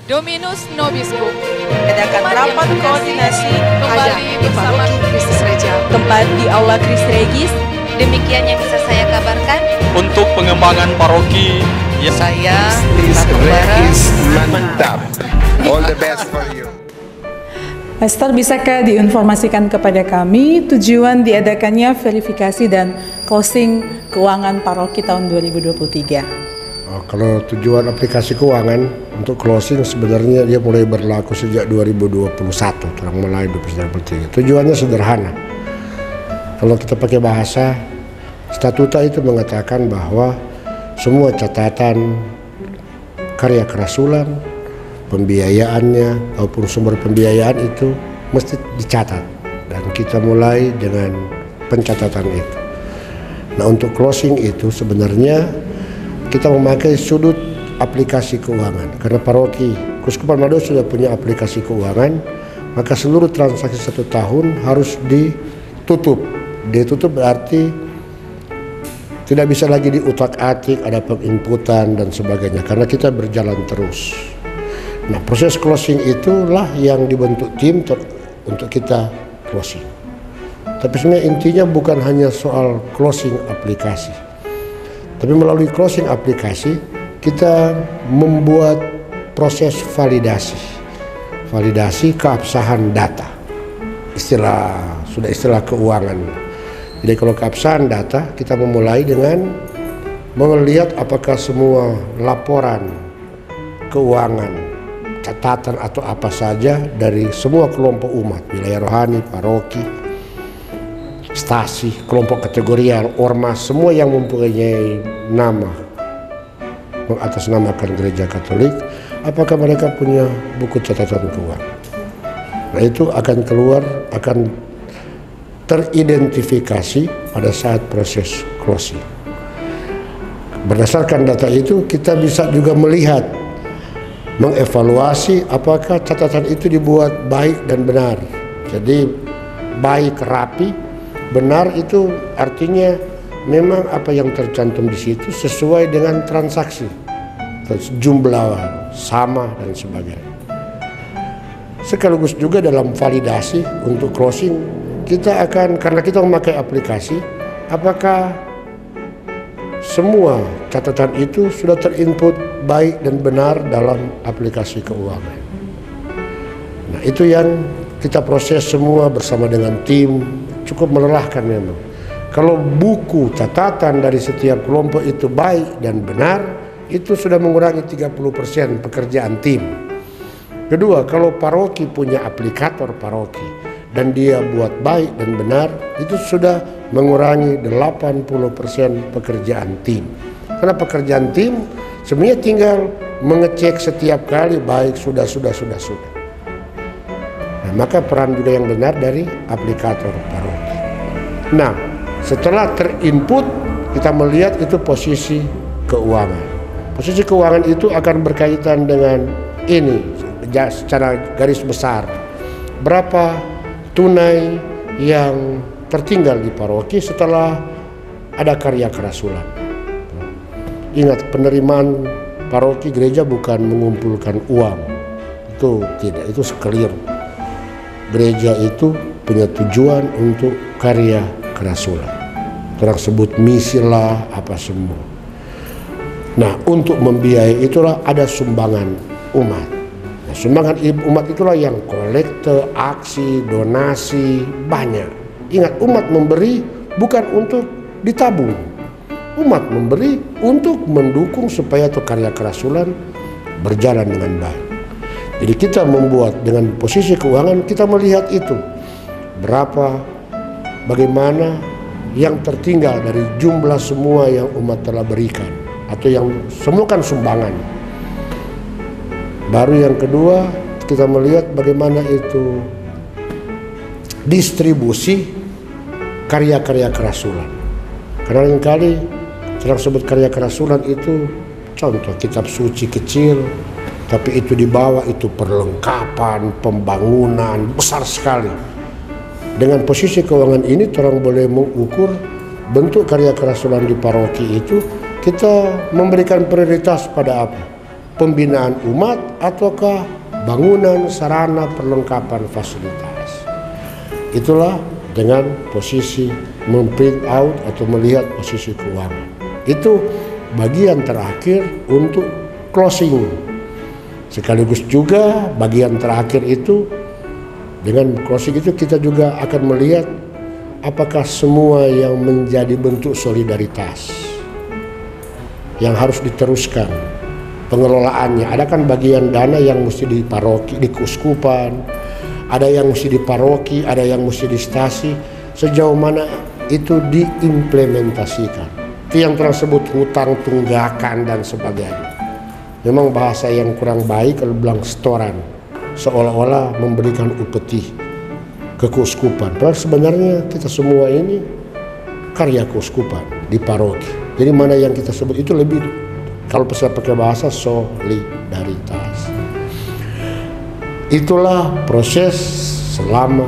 Dominus Nobiscum. Adakan rapat koordinasi kembali di bersama Paroki Kristus Reja. Tempat di Aula Kris Regis. Demikian yang bisa saya kabarkan. Untuk pengembangan paroki, Saya Kristus Kembara. Regis mantap. All the best for you. Pastor, bisakah diinformasikan kepada kami tujuan diadakannya verifikasi dan closing keuangan paroki tahun 2023? Kalau tujuan aplikasi keuangan untuk closing sebenarnya dia mulai berlaku sejak 2021, terang mulai 2023. Tujuannya sederhana. Kalau kita pakai bahasa statuta itu mengatakan bahwa semua catatan karya kerasulan, pembiayaannya maupun sumber pembiayaan itu mesti dicatat, dan kita mulai dengan pencatatan itu. Nah, untuk closing itu sebenarnya kita memakai sudut aplikasi keuangan, karena paroki Keuskupan Manado sudah punya aplikasi keuangan, maka seluruh transaksi 1 tahun harus ditutup. Ditutup berarti tidak bisa lagi diutak-atik, ada penginputan dan sebagainya, karena kita berjalan terus. Nah, proses closing itulah yang dibentuk tim untuk kita closing. Tapi sebenarnya intinya bukan hanya soal closing aplikasi, tapi melalui closing aplikasi kita membuat proses validasi keabsahan data. Istilah keuangan. Jadi kalau keabsahan data, kita memulai dengan melihat apakah semua laporan keuangan, catatan atau apa saja dari semua kelompok umat, wilayah rohani, paroki, stasi, kelompok kategorial, ormas, semua yang mempunyai nama mengatasnamakan gereja Katolik, apakah mereka punya buku catatan keuangan. Nah, itu akan keluar, akan teridentifikasi pada saat proses closing. Berdasarkan data itu kita bisa juga melihat, mengevaluasi apakah catatan itu dibuat baik dan benar. Jadi baik, rapi, benar itu artinya memang apa yang tercantum di situ sesuai dengan transaksi, jumlah sama dan sebagainya. Sekaligus juga dalam validasi untuk closing kita akan, karena kita memakai aplikasi, apakah semua catatan itu sudah terinput baik dan benar dalam aplikasi keuangan. Nah, itu yang kita proses semua bersama dengan tim. Cukup melelahkan memang. Kalau buku catatan dari setiap kelompok itu baik dan benar, itu sudah mengurangi 30% pekerjaan tim. Kedua, kalau paroki punya aplikator paroki dan dia buat baik dan benar, itu sudah mengurangi 80% pekerjaan tim. Karena pekerjaan tim sebenarnya tinggal mengecek setiap kali baik sudah. Nah, maka peran juga yang benar dari aplikator paroki. Nah, setelah terinput, kita melihat itu posisi keuangan. Posisi keuangan itu akan berkaitan dengan ini secara garis besar. Berapa tunai yang tertinggal di paroki setelah ada karya kerasulan. Ingat, penerimaan paroki gereja bukan mengumpulkan uang. Itu tidak, itu keliru. Gereja itu punya tujuan untuk karya kerasulan. Orang sebut misi lah, apa semua. Nah, untuk membiayai itulah ada sumbangan umat. Sumbangan umat itulah yang kolekte, aksi, donasi, banyak. Ingat, umat memberi bukan untuk ditabung. Umat memberi untuk mendukung supaya karya kerasulan berjalan dengan baik. Jadi kita membuat dengan posisi keuangan, kita melihat itu. Berapa, bagaimana yang tertinggal dari jumlah semua yang umat telah berikan. Atau yang semua kan sumbangan. Baru yang kedua, kita melihat bagaimana itu distribusi karya-karya kerasulan. Karena lain-kali orang sebut karya kerasulan itu contoh kitab suci kecil, tapi itu di bawah itu perlengkapan, pembangunan besar sekali. Dengan posisi keuangan ini orang boleh mengukur bentuk karya kerasulan di paroki itu, kita memberikan prioritas pada apa? pembinaan umat ataukah bangunan sarana perlengkapan fasilitas. Itulah dengan posisi memprint out atau melihat posisi keuangan. Itu bagian terakhir untuk closing. Sekaligus juga bagian terakhir itu, dengan closing itu kita juga akan melihat apakah semua yang menjadi bentuk solidaritas yang harus diteruskan pengelolaannya. Ada kan bagian dana yang mesti di paroki, di keuskupan, ada yang mesti di paroki, ada yang mesti di stasi. Sejauh mana itu diimplementasikan, itu yang tersebut hutang tunggakan dan sebagainya. Memang bahasa yang kurang baik kalau bilang setoran, seolah-olah memberikan upeti ke keuskupan. Padahal sebenarnya kita semua ini karya keuskupan di paroki. Jadi mana yang kita sebut itu lebih, kalau saya pakai bahasa, solidaritas. Itulah proses selama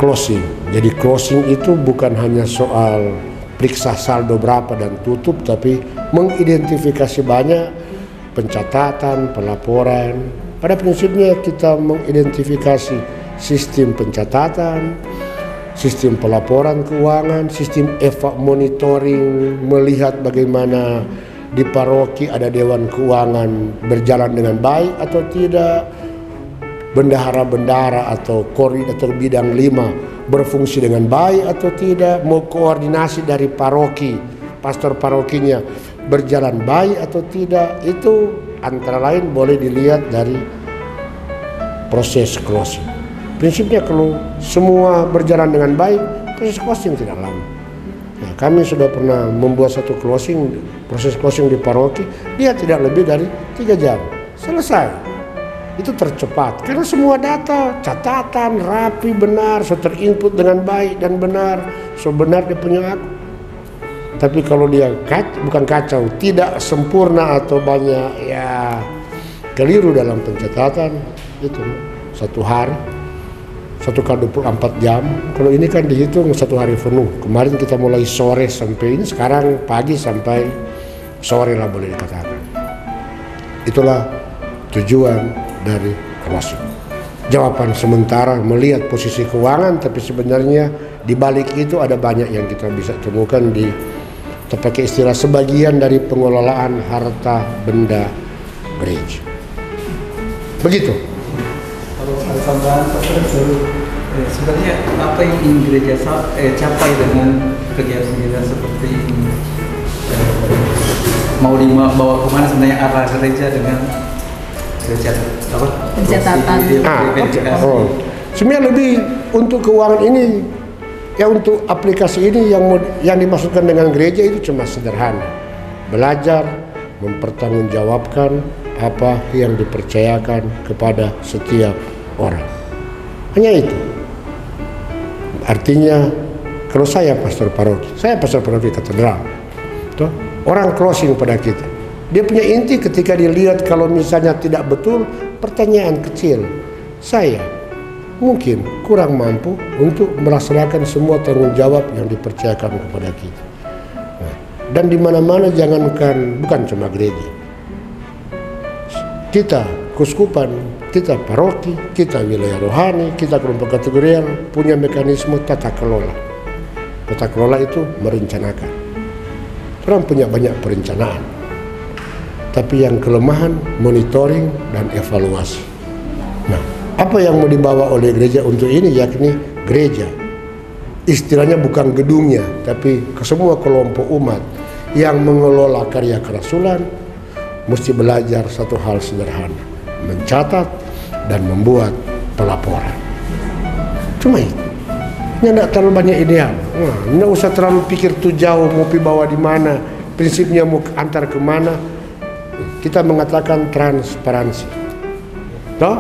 closing. Jadi closing itu bukan hanya soal periksa saldo berapa dan tutup, tapi mengidentifikasi banyak pencatatan, pelaporan. Pada prinsipnya kita mengidentifikasi sistem pencatatan, sistem pelaporan keuangan, sistem monitoring, melihat bagaimana di paroki ada dewan keuangan berjalan dengan baik atau tidak, bendahara-bendahara atau koordinator bidang 5 berfungsi dengan baik atau tidak, mau koordinasi dari paroki, pastor parokinya berjalan baik atau tidak. Itu antara lain boleh dilihat dari proses closing. Prinsipnya kalau semua berjalan dengan baik, proses closing tidak lama. Nah, kami sudah pernah membuat satu closing, proses closing di paroki, dia tidak lebih dari 3 jam selesai. Itu tercepat karena semua data, catatan rapi, benar, so terinput dengan baik dan benar, so benar dia punya aku. Tapi kalau dia bukan kacau, tidak sempurna atau banyak ya keliru dalam pencatatan, itu 1 hari, 1x24 jam. Kalau ini kan dihitung 1 hari penuh. Kemarin kita mulai sore sampai ini, sekarang pagi sampai sore lah boleh dikatakan. Itulah tujuan dari closing. Jawaban sementara melihat posisi keuangan, tapi sebenarnya di balik itu ada banyak yang kita bisa temukan di, terpakai istilah, sebagian dari pengelolaan harta benda gereja. Begitu. Kalau ada tambahan, sebenarnya apa yang ingin gereja capai dengan kegiatan seperti ini? Mau dibawa kemana sebenarnya arah gereja dengan pencatatan? Sebenarnya lebih untuk keuangan ini, ya untuk aplikasi ini yang dimaksudkan dengan gereja itu cuma sederhana, belajar mempertanggungjawabkan apa yang dipercayakan kepada setiap orang. Hanya itu. Artinya kalau saya pastor paroki katedral, toh, orang closing pada kita, dia punya inti ketika dilihat kalau misalnya tidak betul, pertanyaan kecil, saya mungkin kurang mampu untuk melaksanakan semua tanggung jawab yang dipercayakan kepada kita. Nah, dan di mana-mana, jangankan bukan cuma gereja, kita keuskupan, kita paroki, kita wilayah rohani, kita kelompok kategorial punya mekanisme tata kelola. Tata kelola itu merencanakan. Orang punya banyak perencanaan, tapi yang kelemahan monitoring dan evaluasi. Nah, apa yang mau dibawa oleh gereja untuk ini, yakni gereja, istilahnya bukan gedungnya, tapi ke semua kelompok umat yang mengelola karya kerasulan mesti belajar satu hal sederhana, mencatat dan membuat pelaporan. Cuma itu. Ini tidak terlalu banyak ideal. Nah, tidak usah terlalu pikir tuh jauh mau bawa di mana, prinsipnya mau antar kemana. Kita mengatakan transparansi. Toh?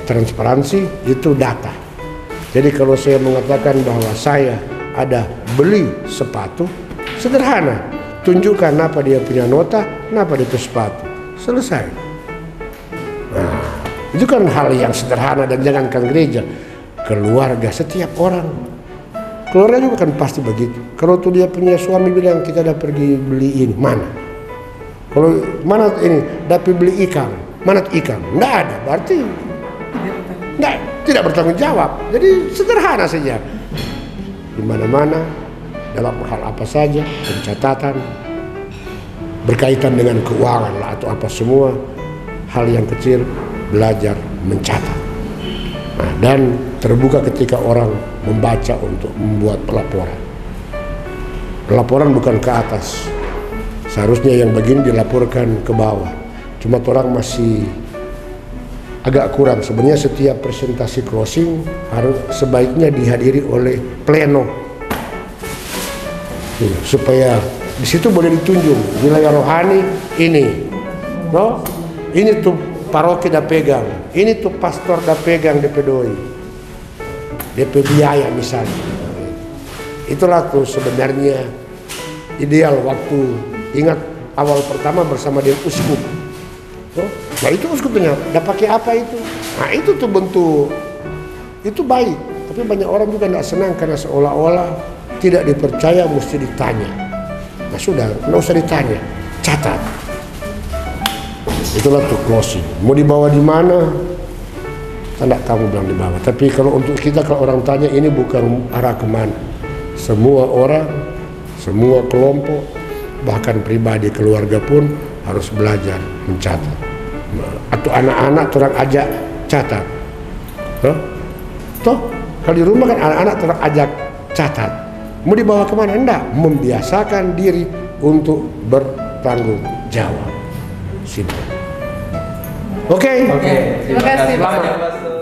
Transparansi itu data. Jadi kalau saya mengatakan bahwa saya ada beli sepatu, sederhana. Tunjukkan apa dia punya nota, kenapa dia itu sepatu. Selesai. Nah, itu kan hal yang sederhana, dan jangankan gereja, keluarga, setiap orang. Keluarga juga kan pasti begitu. Kalau tuh dia punya suami bilang kita udah pergi beli ini, mana? Kalau mana ini, dapat beli ikan. mana ikan? Nggak ada, berarti tidak bertanggung jawab. Jadi sederhana saja. Di mana-mana dalam hal apa saja pencatatan berkaitan dengan keuangan lah atau apa semua hal yang kecil belajar mencatat. Nah, dan terbuka ketika orang membaca untuk membuat laporan. Laporan bukan ke atas. Seharusnya yang begini dilaporkan ke bawah. Cuma orang masih agak kurang. Sebenarnya setiap presentasi closing harus sebaiknya dihadiri oleh pleno. Supaya di situ boleh ditunjuk nilai rohani ini. No? Ini tuh paroki dah pegang, ini tuh pastor dah pegang DP doi, DP biaya misalnya. Itulah tuh sebenarnya ideal waktu ingat awal pertama bersama dengan uskup. Nah itu uskupnya, dah pakai apa itu? Nah itu tuh bentuk, itu baik. Tapi banyak orang juga tidak senang karena seolah-olah tidak dipercaya mesti ditanya. Nah sudah, nggak usah ditanya, catat. Itulah tuh closing. Mau dibawa di mana? Tidak kamu bilang di bawah. Tapi kalau untuk kita, kalau orang tanya ini bukan arah kemana. Semua orang, semua kelompok, bahkan pribadi keluarga pun harus belajar mencatat. Atau anak-anak orang ajak catat. Toh kalau di rumah kan anak-anak orang ajak catat. Mau dibawa kemana? Enggak. Membiasakan diri untuk bertanggung jawab. Simpel. Oke. Terima kasih Pak.